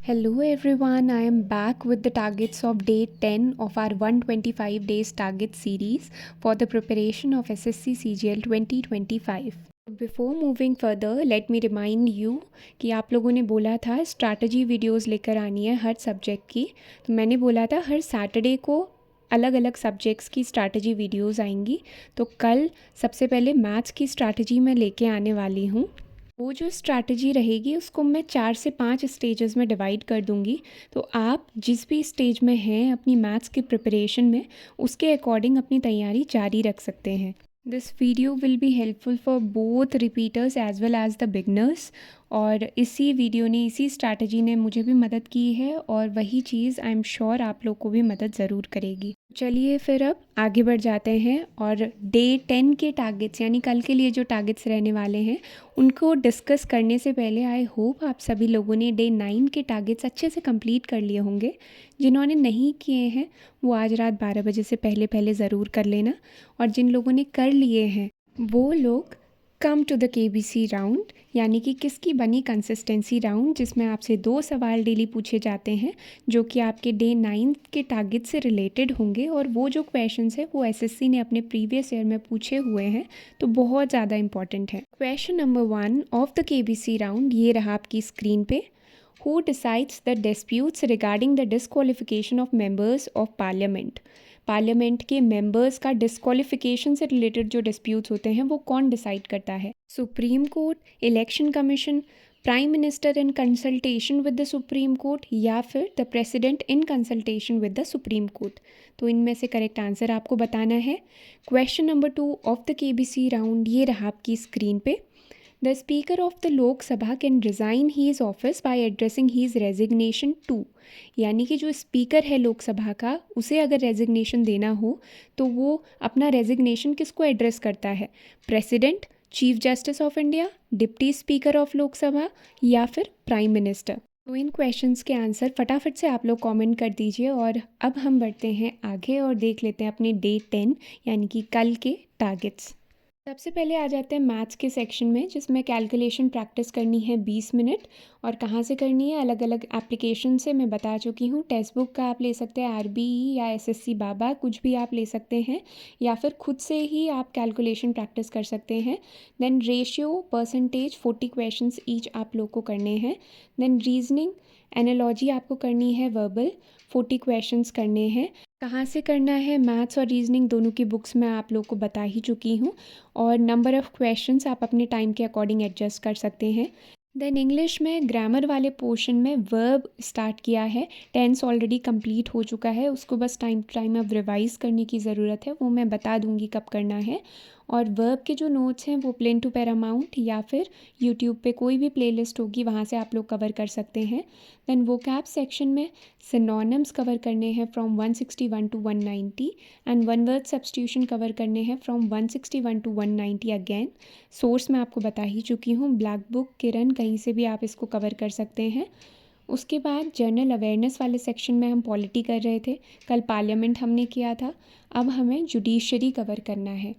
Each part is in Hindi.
Hello everyone, I am back with the targets of day 10 of our 125 days target series for the preparation of SSC CGL 2025. Before moving further, let me remind you कि आप लोगों ने बोला था स्ट्रैटेजी वीडियोस लेकर आनी है हर सब्जेक्ट की। तो मैंने बोला था हर सैटरडे को अलग अलग सब्जेक्ट्स की स्ट्रैटेजी वीडियोस आएंगी। तो कल सबसे पहले मैथ्स की स्ट्रैटेजी मैं लेके आने वाली हूँ। वो जो स्ट्रैटेजी रहेगी उसको मैं 4 से 5 स्टेजेस में डिवाइड कर दूंगी। तो आप जिस भी स्टेज में हैं अपनी मैथ्स की प्रिपरेशन में, उसके अकॉर्डिंग अपनी तैयारी जारी रख सकते हैं। This video will be helpful for both repeaters as well as the beginners. और इसी वीडियो ने, इसी स्ट्रैटेजी ने मुझे भी मदद की है और वही चीज़ आई एम श्योर आप लोग को भी मदद ज़रूर करेगी। चलिए फिर अब आगे बढ़ जाते हैं और डे 10 के टारगेट्स यानी कल के लिए जो टारगेट्स रहने वाले हैं उनको डिस्कस करने से पहले आई होप आप सभी लोगों ने डे 9 के टारगेट्स अच्छे से कंप्लीट कर लिए होंगे। जिन्होंने नहीं किए हैं वो आज रात 12 बजे से पहले पहले ज़रूर कर लेना, और जिन लोगों ने कर लिए हैं वो लोग come to the KBC round यानी कि किसकी बनी कंसिस्टेंसी राउंड, जिसमें आपसे 2 सवाल डेली पूछे जाते हैं जो कि आपके डे 9 के टारगेट से रिलेटेड होंगे। और वो जो क्वेश्चंस है वो SSC ने अपने प्रीवियस ईयर में पूछे हुए हैं, तो बहुत ज़्यादा इंपॉर्टेंट है। Question number 1 of the KBC round ये रहा आपकी स्क्रीन पे। Who decides the disputes regarding the disqualification of members of parliament? Parliament के मेंबर्स का डिस्क्वालिफिकेशन से रिलेटेड जो डिस्प्यूट्स होते हैं वो कौन डिसाइड करता है? Supreme court, election commission, prime minister in consultation with the supreme court, या फिर the president in consultation with the supreme court. तो इनमें से करेक्ट आंसर आपको बताना है। Question number 2 of the KBC round ये रहा आपकी स्क्रीन पे। The Speaker of the Lok Sabha can resign his office by addressing his resignation to, यानी कि जो स्पीकर है लोकसभा का उसे अगर रेजिग्नेशन देना हो तो वो अपना रेजिग्नेशन किसको एड्रेस करता है? President, chief justice of India, deputy speaker of Lok Sabha, या फिर प्राइम मिनिस्टर। तो इन क्वेश्चंस के आंसर फटाफट से आप लोग कमेंट कर दीजिए। और अब हम बढ़ते हैं आगे और देख लेते हैं अपने डे 10 यानी कि कल के टारगेट्स। सबसे पहले आ जाते हैं मैथ्स के सेक्शन में, जिसमें कैलकुलेशन प्रैक्टिस करनी है 20 मिनट। और कहाँ से करनी है? अलग अलग एप्लीकेशन से मैं बता चुकी हूँ। टेक्स्ट बुक का आप ले सकते हैं, RBE या SSC बाबा, कुछ भी आप ले सकते हैं, या फिर खुद से ही आप कैलकुलेशन प्रैक्टिस कर सकते हैं। Then ratio, percentage, 40 questions each आप लोग को करने हैं। देन रीजनिंग, एनालॉजी आपको करनी है वर्बल, 40 क्वेश्चंस करने हैं। कहाँ से करना है? मैथ्स और रीजनिंग दोनों की बुक्स मैं आप लोग को बता ही चुकी हूँ। और नंबर ऑफ़ क्वेश्चंस आप अपने टाइम के अकॉर्डिंग एडजस्ट कर सकते हैं। देन इंग्लिश में ग्रामर वाले पोर्शन में वर्ब स्टार्ट किया है, टेंस ऑलरेडी कंप्लीट हो चुका है, उसको बस टाइम टू टाइम अब रिवाइज़ करने की ज़रूरत है, वो मैं बता दूंगी कब करना है। और वर्ब के जो नोट्स हैं वो प्लेन टू पैरामाउंट या फिर यूट्यूब पे कोई भी प्लेलिस्ट होगी वहाँ से आप लोग कवर कर सकते हैं। देन वोकैब सेक्शन में सिनोनिम्स कवर करने हैं from 161 to 190, and one word substitution cover करने हैं फ्रॉम 161 टू 190 अगेन। सोर्स मैं आपको बता ही चुकी हूँ, ब्लैक बुक, किरण, कहीं से भी आप इसको कवर कर सकते हैं। उसके बाद जनरल अवेयरनेस वाले सेक्शन में हम पॉलिटी कर रहे थे, कल पार्लियामेंट हमने किया था। अब हमें जुडिशरी कवर करना है।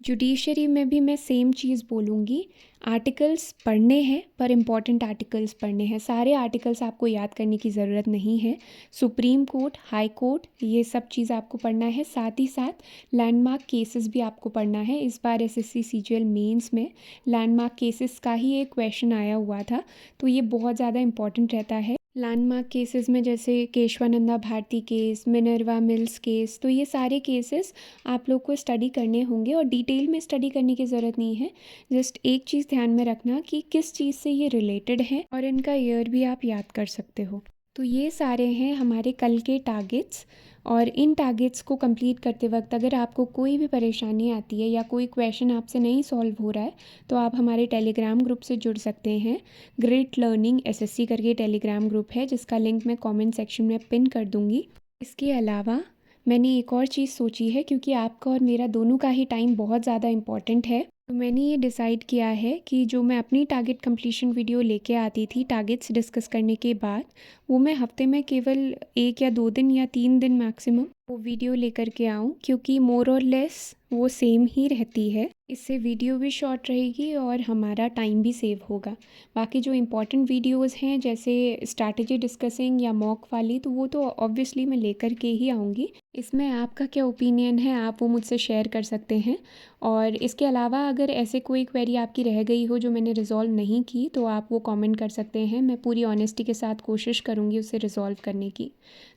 जुडिशरी में भी मैं सेम चीज़ बोलूँगी, आर्टिकल्स पढ़ने हैं पर इम्पॉर्टेंट आर्टिकल्स पढ़ने हैं। सारे आर्टिकल्स आपको याद करने की ज़रूरत नहीं है। सुप्रीम कोर्ट, हाई कोर्ट, ये सब चीज़ आपको पढ़ना है। साथ ही साथ लैंडमार्क केसेस भी आपको पढ़ना है। इस बार SSC CGL मेंस में लैंडमार्क केसेस का ही एक क्वेश्चन आया हुआ था, तो ये बहुत ज़्यादा इंपॉर्टेंट रहता है। लैंडमार्क केसेस में जैसे Kesavananda Bharati case, Minerva Mills case, तो ये सारे केसेस आप लोग को स्टडी करने होंगे। और डिटेल में स्टडी करने की ज़रूरत नहीं है, जस्ट एक चीज़ ध्यान में रखना कि किस चीज़ से ये रिलेटेड है और इनका ईयर भी आप याद कर सकते हो। तो ये सारे हैं हमारे कल के टारगेट्स। और इन टारगेट्स को कंप्लीट करते वक्त अगर आपको कोई भी परेशानी आती है या कोई क्वेश्चन आपसे नहीं सॉल्व हो रहा है तो आप हमारे टेलीग्राम ग्रुप से जुड़ सकते हैं। ग्रेट लर्निंग SSC करके टेलीग्राम ग्रुप है, जिसका लिंक मैं कमेंट सेक्शन में पिन कर दूँगी। इसके अलावा मैंने एक और चीज़ सोची है, क्योंकि आपका और मेरा दोनों का ही टाइम बहुत ज़्यादा इम्पॉर्टेंट है, तो मैंने ये डिसाइड किया है कि जो मैं अपनी टारगेट कंप्लीशन वीडियो लेके आती थी टारगेट्स डिस्कस करने के बाद, वो मैं हफ्ते में केवल 1 या 2 दिन या 3 दिन मैक्सिमम वो वीडियो लेकर के आऊँ, क्योंकि मोर और लेस वो सेम ही रहती है। इससे वीडियो भी शॉर्ट रहेगी और हमारा टाइम भी सेव होगा। बाकी जो इम्पोर्टेंट वीडियोस हैं जैसे स्ट्रैटेजी डिस्कसिंग या मॉक वाली, तो वो तो ऑब्वियसली मैं लेकर के ही आऊँगी। इसमें आपका क्या ओपिनियन है, आप वो मुझसे शेयर कर सकते हैं। और इसके अलावा अगर ऐसे कोई क्वेरी आपकी रह गई हो जो मैंने रिज़ॉल्व नहीं की, तो आप वो कमेंट कर सकते हैं। मैं पूरी ऑनेस्टी के साथ कोशिश करूँगी उसे रिज़ॉल्व करने की।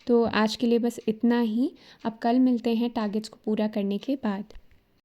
तो आज के लिए बस इतना ही। अब कल मिलते हैं टारगेट्स को पूरा करने के बाद।